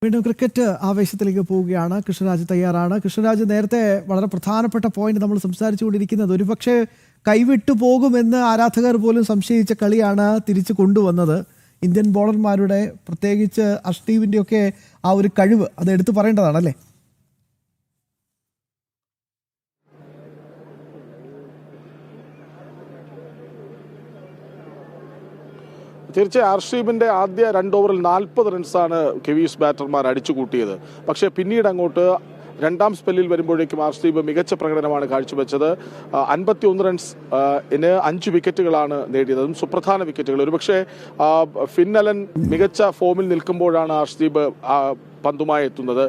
വീണ്ടും ക്രിക്കറ്റ് ആവേശത്തിലേക്ക് പോവുകയാണ്. കൃഷ്ണരാജ് തയ്യാറാണ്. കൃഷ്ണരാജ്, നേരത്തെ വളരെ പ്രധാനപ്പെട്ട പോയിന്റ് നമ്മൾ സംസാരിച്ചുകൊണ്ടിരിക്കുന്നത്, ഒരുപക്ഷെ കൈവിട്ടു പോകുമെന്ന് ആരാധകർ പോലും സംശയിച്ച കളിയാണ് തിരിച്ചു കൊണ്ടുവന്നത്. ഇന്ത്യൻ ബോളർമാരുടെ, പ്രത്യേകിച്ച് അർഷ്ദീപിന്റെ ഒക്കെ ആ ഒരു കഴിവ് അത് എടുത്തു പറയേണ്ടതാണല്ലേ? തീർച്ചയായും അർഷ്ദീപിന്റെ ആദ്യ 2 ഓവറിൽ 40 റൺസാണ് കിവീസ് ബാറ്റർമാർ അടിച്ചുകൂട്ടിയത്. പക്ഷേ പിന്നീട് അങ്ങോട്ട് രണ്ടാം സ്പെല്ലിൽ വരുമ്പോഴേക്കും അർഷ്ദീപ് മികച്ച പ്രകടനമാണ് കാഴ്ചവെച്ചത്. 51 റൺസ് 5 വിക്കറ്റുകളാണ് നേടിയത്, അതും സുപ്രധാന വിക്കറ്റുകൾ. ഒരുപക്ഷെ ഫിൻ അലൻ മികച്ച ഫോമിൽ നിൽക്കുമ്പോഴാണ് അർഷ്ദീപ് പന്തുമായി എത്തുന്നത്.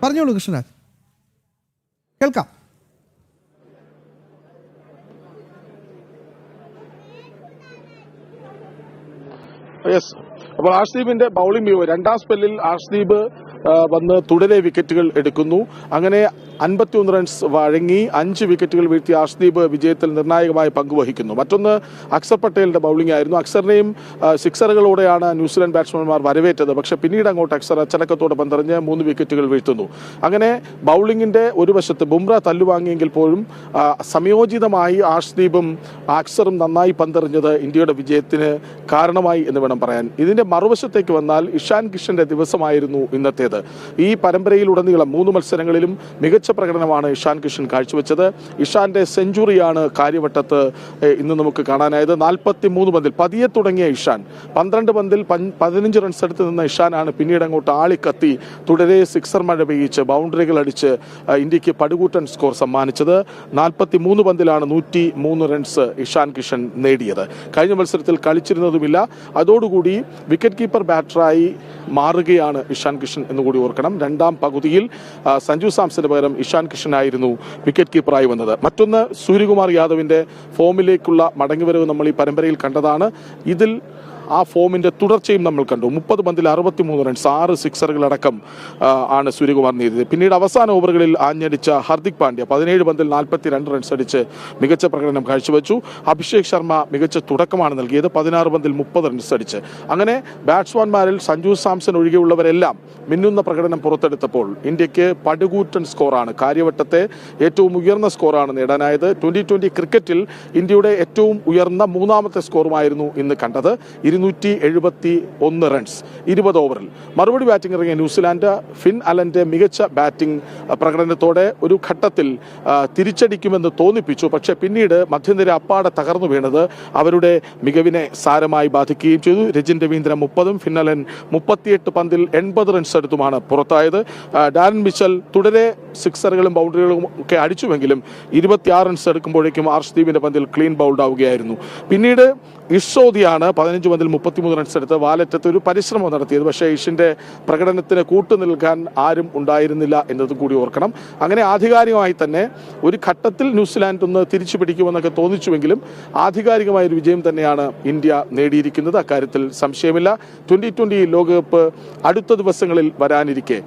പറഞ്ഞോളൂ കൃഷ്ണരാജ്, കേൾക്കാം. യെസ്, അപ്പോൾ അർഷ്ദീപിന്റെ ബൌളിംഗ് വ്യൂ, രണ്ടാം സ്പെല്ലിൽ അർഷ്ദീപ് വന്ന് തുടരെ വിക്കറ്റുകൾ എടുക്കുന്നു. അങ്ങനെ 51 റൺസ് വഴങ്ങി 5 വിക്കറ്റുകൾ വീഴ്ത്തിയ അർഷ്ദീപ് വിജയത്തിൽ നിർണായകമായ പങ്കുവഹിക്കുന്നു. മറ്റൊന്ന് അക്സർ പട്ടേലിന്റെ ബൌളിംഗ് ആയിരുന്നു. അക്സറിനെയും സിക്സറുകളോടെയാണ് ന്യൂസിലൻഡ് ബാറ്റ്സ്മാൻമാർ വരവേറ്റത്. പക്ഷെ പിന്നീട് അങ്ങോട്ട് അക്സർ അച്ചടക്കത്തോടെ പന്തെറിഞ്ഞ് 3 വിക്കറ്റുകൾ വീഴ്ത്തുന്നു. അങ്ങനെ ബൌളിംഗിന്റെ ഒരു വശത്ത് ബുംറ തല്ലുവാങ്ങിയെങ്കിൽ പോലും സംയോജിതമായി അർഷ്ദീപും അക്സറും നന്നായി പന്തെറിഞ്ഞത് ഇന്ത്യയുടെ വിജയത്തിന് കാരണമായി എന്ന് വേണം പറയാൻ. ഇതിന്റെ മറുവശത്തേക്ക് വന്നാൽ ഇഷാൻ കിഷന്റെ ദിവസമായിരുന്നു ഇന്നത്തേത്. ഈ പരമ്പരയിലുടനീളം 3 മത്സരങ്ങളിലും മികച്ച പ്രകടനമാണ് ഇഷാൻ കിഷൻ കാഴ്ചവെച്ചത്. ഇഷാന്റെ സെഞ്ചുറിയാണ് കാര്യവട്ടത്ത് ഇന്ന് നമുക്ക് കാണാനായത്. 43 പന്തിൽ പതിയെ തുടങ്ങിയ ഇഷാൻ 12 പന്തിൽ 15 റൺസ് എടുത്ത് നിന്ന ഇഷാനാണ് പിന്നീട് അങ്ങോട്ട് ആളിക്കത്തി തുടരെ സിക്സർ മഴ പെയ്യിച്ച് ബൗണ്ടറികൾ അടിച്ച് ഇന്ത്യക്ക് പടുകൂറ്റൻ സ്കോർ സമ്മാനിച്ചത്. 43 പന്തിലാണ് 103 റൺസ് ഇഷാൻ കിഷൻ നേടിയത്. കഴിഞ്ഞ മത്സരത്തിൽ കളിച്ചിരുന്നതുമില്ല. അതോടുകൂടി വിക്കറ്റ് കീപ്പർ ബാറ്ററായി മാറുകയാണ് ഇഷാൻ കിഷൻ എന്നുകൂടി ഓർക്കണം. രണ്ടാം പകുതിയിൽ സഞ്ജു സാംസന് പകരം ഇഷാൻ കിഷൻ ആയിരുന്നു വിക്കറ്റ് കീപ്പറായി വന്നത്. മറ്റൊന്ന് സൂര്യകുമാർ യാദവിന്റെ ഫോമിലേക്കുള്ള മടങ്ങിവരവ് നമ്മൾ ഈ പരമ്പരയിൽ കണ്ടതാണ്. ഇതിൽ ആ ഫോമിന്റെ തുടർച്ചയും നമ്മൾ കണ്ടു. 30 പന്തിൽ 63 റൺസ്, 6 സിക്സറുകളടക്കം ആണ് സൂര്യകുമാർ നേടിയത്. പിന്നീട് അവസാന ഓവറുകളിൽ ആഞ്ഞടിച്ച ഹാർദിക് പാണ്ഡ്യ 17 പന്തിൽ 42 റൺസ് അടിച്ച് മികച്ച പ്രകടനം കാഴ്ചവെച്ചു. അഭിഷേക് ശർമ്മ മികച്ച തുടക്കമാണ് നൽകിയത്, 16 പന്തിൽ 30 റൺസ് അടിച്ച്. അങ്ങനെ ബാറ്റ്സ്മാൻമാരിൽ സഞ്ജു സാംസൺ ഒഴികെയുള്ളവരെല്ലാം മിന്നുന്ന പ്രകടനം പുറത്തെടുത്തപ്പോൾ ഇന്ത്യക്ക് പടുകൂറ്റൻ സ്കോറാണ്, കാര്യവട്ടത്തെ ഏറ്റവും ഉയർന്ന സ്കോറാണ് നേടാനായത്. 2020 ക്രിക്കറ്റിൽ ഇന്ത്യയുടെ ഏറ്റവും ഉയർന്ന 3ാമത്തെ സ്കോറുമായിരുന്നു ഇന്ന് കണ്ടത്. 271 റൺസ് 20 ഓവറിൽ. മറുപടി ബാറ്റിംഗ് ഇറങ്ങിയ ന്യൂസിലാൻഡ് ഫിൻ അലന്റെ മികച്ച ബാറ്റിംഗ് പ്രകടനത്തോടെ ഒരു ഘട്ടത്തിൽ തിരിച്ചടിക്കുമെന്ന് തോന്നിപ്പിച്ചു. പക്ഷേ പിന്നീട് മധ്യനിര അപ്പാടെ തകർന്നു വീണത് അവരുടെ മികവിനെ സാരമായി ബാധിക്കുകയും ചെയ്തു. രജിൻ രവീന്ദ്ര 30ഉം ഫിൻ അലൻ 38 പന്തിൽ 80 റൺസ് എടുത്തുമാണ് പുറത്തായത്. ഡാരൻ മിച്ചൽ തുടരെ സിക്സറുകളും ബൗണ്ടറികളും ഒക്കെ അടിച്ചുവെങ്കിലും 26 റൺസ് എടുക്കുമ്പോഴേക്കും അർഷ്ദീപിന്റെ പന്തിൽ ക്ലീൻ ബൗൾഡ് ആവുകയായിരുന്നു. പിന്നീട് ഇഷോദിയാണ് 15 പന്തിൽ 33 റൺസ് എടുത്ത് വാലറ്റത്ത് ഒരു പരിശ്രമം നടത്തിയത്. പക്ഷേ ഇഷിന്റെ പ്രകടനത്തിന് കൂട്ടു നിൽക്കാൻ ആരും ഉണ്ടായിരുന്നില്ല എന്നതും കൂടി ഓർക്കണം. അങ്ങനെ ആധികാരികമായി തന്നെ ഒരു ഘട്ടത്തിൽ ന്യൂസിലാൻഡ് ഒന്ന് തിരിച്ചു പിടിക്കുമെന്നൊക്കെ തോന്നിച്ചുവെങ്കിലും ആധികാരികമായ ഒരു വിജയം തന്നെയാണ് ഇന്ത്യ നേടിയിരിക്കുന്നത്. അക്കാര്യത്തിൽ സംശയമില്ല. 2020 ലോകകപ്പ് അടുത്ത ദിവസങ്ങളിൽ വരാനിരിക്കെ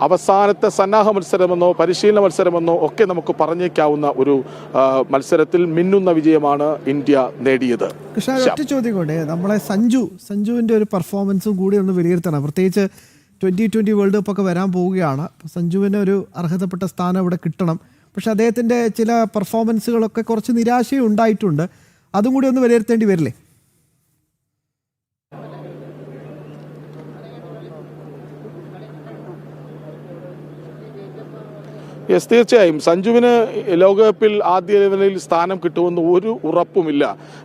അവസാനത്തെ സന്നാഹ മത്സരമെന്നോ പരിശീലന മത്സരമെന്നോ ഒക്കെ നമുക്ക് പറഞ്ഞേക്കാവുന്ന ഒരു മത്സരത്തിൽ മിന്നുന്ന വിജയമാണ് ഇന്ത്യ നേടിയത്. കൃഷ്ണ, ഒറ്റ ചോദ്യം കൊണ്ട് നമ്മളെ സഞ്ജുവിന്റെ ഒരു പെർഫോമൻസും കൂടി ഒന്ന് വിലയിരുത്തണം. പ്രത്യേകിച്ച് 2020 വേൾഡ് കപ്പ് ഒക്കെ വരാൻ പോവുകയാണ്. സഞ്ജുവിന് ഒരു അർഹതപ്പെട്ട സ്ഥാനം ഇവിടെ കിട്ടണം. പക്ഷെ അദ്ദേഹത്തിന്റെ ചില പെർഫോമൻസുകളൊക്കെ കുറച്ച് നിരാശയും ഉണ്ടായിട്ടുണ്ട്. അതും കൂടി ഒന്ന് വിലയിരുത്തേണ്ടി വരില്ലേ? യെസ്, തീർച്ചയായും സഞ്ജുവിന് ലോകകപ്പിൽ ആദ്യ 11-ൽ സ്ഥാനം കിട്ടുമെന്ന് ഒരു ഉറപ്പുമില്ല.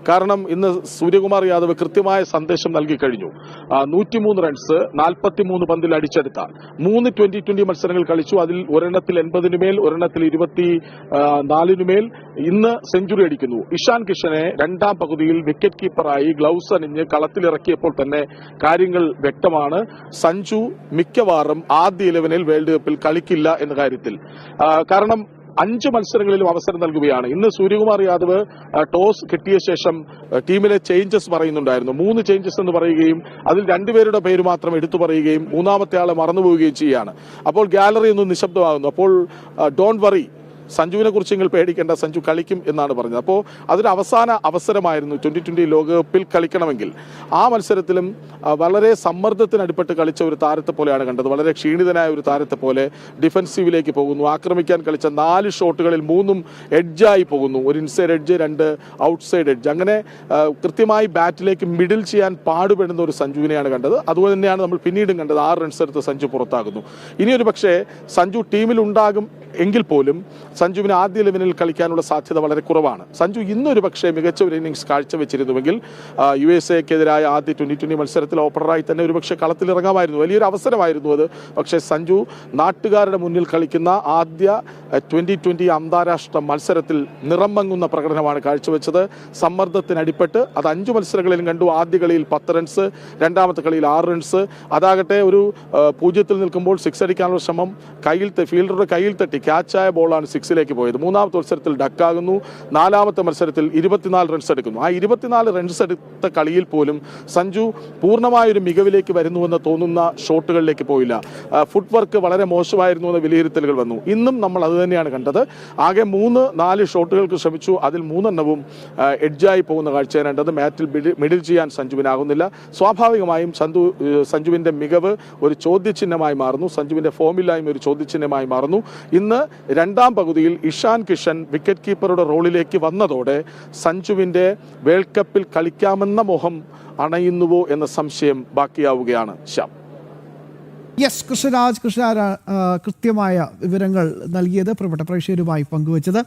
കാരണം ഇന്ന് സൂര്യകുമാർ യാദവ് കൃത്യമായ സന്ദേശം നൽകി കഴിഞ്ഞു. 103 റൺസ് 43 പന്തിൽ അടിച്ചെടുത്ത 3 2020 മത്സരങ്ങൾ കളിച്ചു. അതിൽ ഒരെണ്ണത്തിൽ 80 മേൽ, ഒരെണ്ണത്തിൽ 24 മേൽ ഇന്ന് സെഞ്ചുറി അടിക്കുന്നു. ഇഷാൻ കിഷനെ രണ്ടാം പകുതിയിൽ വിക്കറ്റ് കീപ്പറായി ഗ്ലൗസ് അണിഞ്ഞ് കളത്തിലിറക്കിയപ്പോൾ തന്നെ കാര്യങ്ങൾ വ്യക്തമാണ്. സഞ്ജു മിക്കവാറും ആദ്യ 11-ൽ വേൾഡ് കപ്പിൽ കളിക്കില്ല എന്ന കാര്യത്തിൽ. കാരണം 5 മത്സരങ്ങളിലും അവസരം നൽകുകയാണ്. ഇന്ന് സൂര്യകുമാർ യാദവ് ടോസ് കിട്ടിയ ശേഷം ടീമിലെ ചേഞ്ചസ് പറയുന്നുണ്ടായിരുന്നു. 3 ചേഞ്ചസ് എന്ന് പറയുകയും അതിൽ 2 പേരുടെ പേര് മാത്രം എടുത്തു പറയുകയും 3ാമത്തെ ആളെ മറന്നുപോവുകയും ചെയ്യുകയാണ്. അപ്പോൾ ഗാലറി ഒന്ന് നിശബ്ദമാകുന്നു. അപ്പോൾ ഡോണ്ട് വറി, സഞ്ജുവിനെ കുറിച്ച് നിങ്ങൾ പേടിക്കേണ്ട, സഞ്ജു കളിക്കും എന്നാണ് പറഞ്ഞത്. അപ്പോൾ അതൊരു അവസാന അവസരമായിരുന്നു 2020 ലോകകപ്പിൽ കളിക്കണമെങ്കിൽ. ആ മത്സരത്തിലും വളരെ സമ്മർദ്ദത്തിനടിപ്പെട്ട് കളിച്ച ഒരു താരത്തെ പോലെയാണ് കണ്ടത്. വളരെ ക്ഷീണിതനായ ഒരു താരത്തെ പോലെ ഡിഫൻസീവിലേക്ക് പോകുന്നു. ആക്രമിക്കാൻ കളിച്ച 4 ഷോട്ടുകളിൽ 3ഉം എഡ്ജായി പോകുന്നു. ഒരു ഇൻസൈഡ് എഡ്ജ്, 2 ഔട്ട്സൈഡ് എഡ്ജ്. അങ്ങനെ കൃത്യമായി ബാറ്റിലേക്ക് മിഡിൽ ചെയ്യാൻ പാടുപെടുന്ന ഒരു സഞ്ജുവിനെയാണ് കണ്ടത്. അതുപോലെ തന്നെയാണ് നമ്മൾ പിന്നീടും കണ്ടത്. 6 റൺസ് എടുത്ത് സഞ്ജു പുറത്താകുന്നു. ഇനിയൊരു പക്ഷേ സഞ്ജു ടീമിൽ ഉണ്ടാകും എങ്കിൽ പോലും സഞ്ജുവിന് ആദ്യ 11-ൽ കളിക്കാനുള്ള സാധ്യത വളരെ കുറവാണ്. സഞ്ജു ഇന്നൊരു പക്ഷേ മികച്ച ഒരു ഇന്നിംഗ്സ് കാഴ്ചവെച്ചിരുന്നുവെങ്കിൽ USA-ക്കെതിരായ ആദ്യ 2020 മത്സരത്തിൽ ഓപ്പണറായി തന്നെ ഒരു പക്ഷേ കളത്തിലിറങ്ങാമായിരുന്നു. വലിയൊരു അവസരമായിരുന്നു അത്. പക്ഷേ സഞ്ജു നാട്ടുകാരുടെ മുന്നിൽ കളിക്കുന്ന ആദ്യ 2020 അന്താരാഷ്ട്ര മത്സരത്തിൽ നിറം മങ്ങുന്ന പ്രകടനമാണ് കാഴ്ചവെച്ചത്. സമ്മർദ്ദത്തിനടിപ്പെട്ട് അത് 5 മത്സരങ്ങളിലും കണ്ടു. ആദ്യ കളിയിൽ 10 റൺസ്, രണ്ടാമത്തെ കളിയിൽ 6 റൺസ്. അതാകട്ടെ ഒരു 0-ൽ നിൽക്കുമ്പോൾ 6 അടിക്കാനുള്ള ശ്രമം ഫീൽഡറുടെ കയ്യിൽ തട്ടി ക്യാച്ചായ ബോളാണ് 6ലേക്ക് പോയത്. മൂന്നാമത്തെ മത്സരത്തിൽ ഡക്കാകുന്നു. 4ാമത്തെ മത്സരത്തിൽ 24 റൺസ് എടുക്കുന്നു. ആ 24 റൺസ് എടുത്ത കളിയിൽ പോലും സഞ്ജു പൂർണ്ണമായൊരു മികവിലേക്ക് വരുന്നുവെന്ന് തോന്നുന്ന ഷോട്ടുകളിലേക്ക് പോയില്ല. ഫുട് വർക്ക് വളരെ മോശമായിരുന്നു എന്ന വിലയിരുത്തലുകൾ വന്നു. ഇന്നും നമ്മൾ അത് തന്നെയാണ് കണ്ടത്. ആകെ 3-4 ഷോട്ടുകൾക്ക് ശ്രമിച്ചു. അതിൽ 3 എഡ്ജായി പോകുന്ന കാഴ്ചയാണ് കണ്ടത്. മാറ്റിൽ മിഡിൽ ചെയ്യാൻ സഞ്ജുവിനാകുന്നില്ല. സ്വാഭാവികമായും സഞ്ജുവിന്റെ മികവ് ഒരു ചോദ്യചിഹ്നമായി മാറുന്നു. സഞ്ജുവിന്റെ ഫോമില്ലായ്മ ഒരു ചോദ്യചിഹ്നമായി മാറുന്നു. ഇന്ന് 2ാം പകുതിയിൽ ഇഷാൻ കിഷൻ വിക്കറ്റ് കീപ്പറുടെ റോളിലേക്ക് വന്നതോടെ സഞ്ജുവിന്റെ വേൾഡ് കപ്പിൽ കളിക്കാമെന്ന മോഹം അണയുന്നുവോ എന്ന സംശയം ബാക്കിയാവുകയാണ്. ശ്യാം. യെസ്, കൃഷ്ണരാജ് കൃത്യമായ വിവരങ്ങൾ നൽകിയത്, പ്രിയപ്പെട്ട പ്രേക്ഷകരുമായി പങ്കുവച്ചത്.